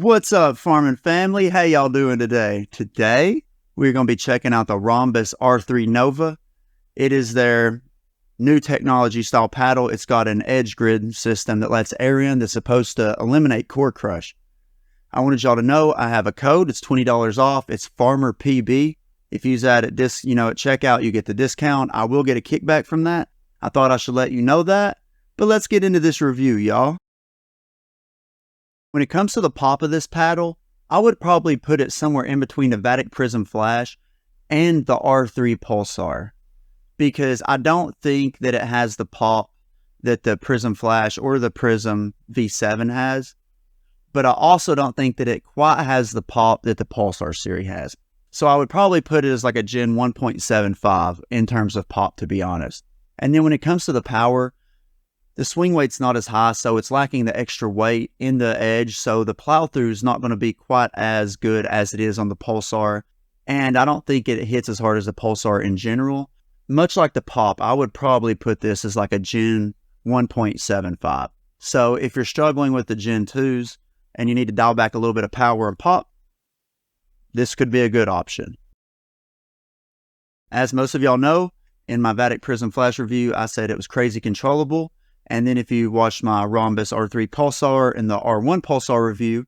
What's up, farming family? How y'all doing today? Today, we're going to be checking out the Ronbus R3 Nova. It is their new technology style paddle. It's got an edge grid system that lets air in that's supposed to eliminate core crush. I wanted y'all to know I have a code. It's $20 off. It's Farmer PB. If you use that at checkout, you get the discount. I will get a kickback from that. I thought I should let you know that. But let's get into this review, y'all. When it comes to the pop of this paddle, I would probably put it somewhere in between the Vatic Prism Flash and the R3 Pulsar, because I don't think that it has the pop that the Prism Flash or the Prism V7 has, but I also don't think that it quite has the pop that the Pulsar series has. So I would probably put it as like a Gen 1.75 in terms of pop, to be honest. And then when it comes to the power, the swing weight's not as high, so it's lacking the extra weight in the edge, so the plow through is not going to be quite as good as it is on the Pulsar, and I don't think it hits as hard as the Pulsar in general. Much like the pop, I would probably put this as like a Gen 1.75. So if you're struggling with the Gen 2s and you need to dial back a little bit of power and pop, this could be a good option. As most of y'all know, in my Vatic Prism Flash review, I said it was crazy controllable. And then if you watched my Ronbus R3 Pulsar and the R1 Pulsar review,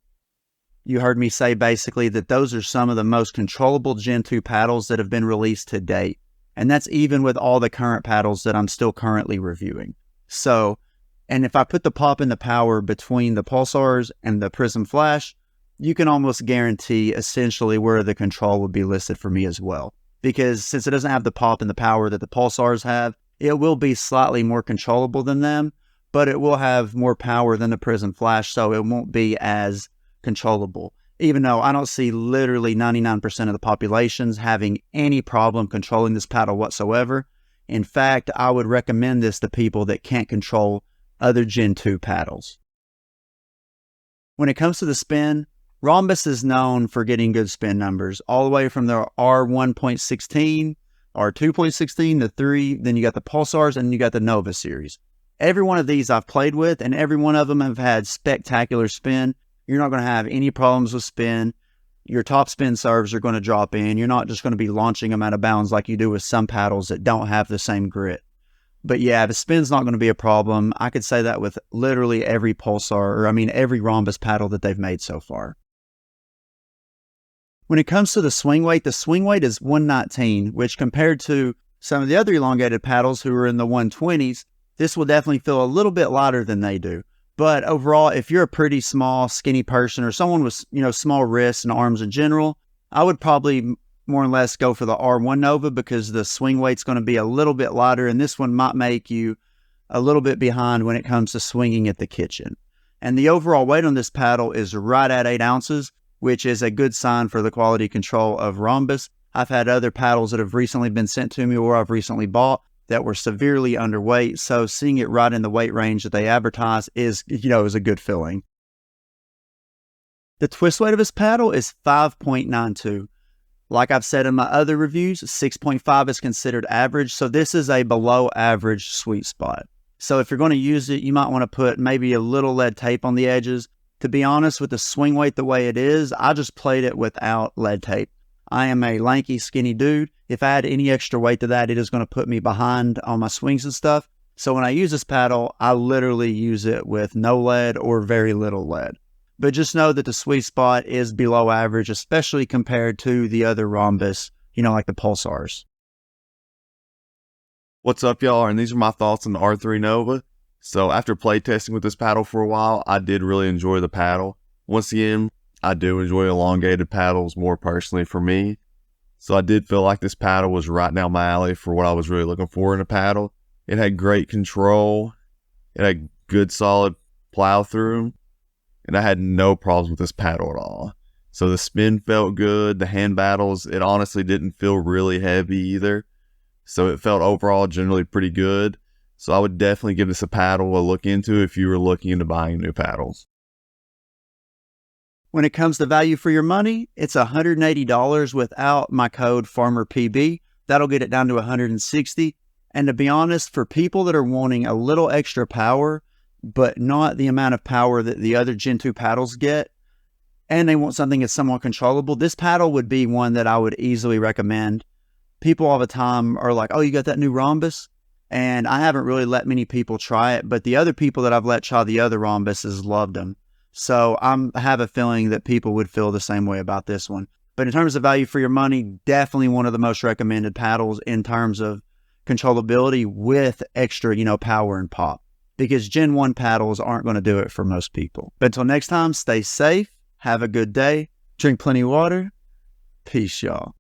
you heard me say basically that those are some of the most controllable Gen 2 paddles that have been released to date. And that's even with all the current paddles that I'm still currently reviewing. So, and if I put the pop and the power between the Pulsars and the Prism Flash, you can almost guarantee essentially where the control would be listed for me as well. Because since it doesn't have the pop and the power that the Pulsars have, it will be slightly more controllable than them, but it will have more power than the Prism Flash, so it won't be as controllable. Even though I don't see literally 99% of the populations having any problem controlling this paddle whatsoever. In fact, I would recommend this to people that can't control other Gen 2 paddles. When it comes to the spin, Ronbus is known for getting good spin numbers, all the way from the R1.16, R2.16, the 3, then you got the Pulsars, and you got the Nova series. Every one of these I've played with, and every one of them have had spectacular spin. You're not going to have any problems with spin. Your top spin serves are going to drop in. You're not just going to be launching them out of bounds like you do with some paddles that don't have the same grit. But yeah, the spin's not going to be a problem. I could say that with literally every Pulsar, every Ronbus paddle that they've made so far. When it comes to the swing weight is 119, which compared to some of the other elongated paddles who are in the 120s, this will definitely feel a little bit lighter than they do. But overall, if you're a pretty small, skinny person or someone with, small wrists and arms in general, I would probably more or less go for the R1 Nova because the swing weight's going to be a little bit lighter, and this one might make you a little bit behind when it comes to swinging at the kitchen. And the overall weight on this paddle is right at 8 ounces, which is a good sign for the quality control of Ronbus. I've had other paddles that have recently been sent to me or I've recently bought that were severely underweight, so seeing it right in the weight range that they advertise is a good feeling. The twist weight of this paddle is 5.92. Like I've said in my other reviews, 6.5 is considered average, so this is a below average sweet spot. So if you're going to use it, you might want to put maybe a little lead tape on the edges. To be honest, with the swing weight the way it is, I just played it without lead tape. I am a lanky, skinny dude. If I add any extra weight to that, it is going to put me behind on my swings and stuff. So when I use this paddle, I literally use it with no lead or very little lead. But just know that the sweet spot is below average, especially compared to the other Ronbus, like the Pulsars. What's up, y'all? And these are my thoughts on the R3 Nova. So after playtesting with this paddle for a while, I did really enjoy the paddle. Once again, I do enjoy elongated paddles more personally for me. So I did feel like this paddle was right down my alley for what I was really looking for in a paddle. It had great control. It had good solid plow through. And I had no problems with this paddle at all. So the spin felt good. The hand battles, it honestly didn't feel really heavy either. So it felt overall generally pretty good. So I would definitely give this a paddle a look into if you were looking into buying new paddles. When it comes to value for your money, it's $180 without my code FarmerPB. That'll get it down to $160. And to be honest, for people that are wanting a little extra power, but not the amount of power that the other Gen 2 paddles get, and they want something that's somewhat controllable, this paddle would be one that I would easily recommend. People all the time are like, oh, you got that new Ronbus? And I haven't really let many people try it, but the other people that I've let try the other Ronbuses loved them. So I have a feeling that people would feel the same way about this one. But in terms of value for your money, definitely one of the most recommended paddles in terms of controllability with extra, power and pop. Because Gen 1 paddles aren't going to do it for most people. But until next time, stay safe, have a good day, drink plenty of water. Peace, y'all.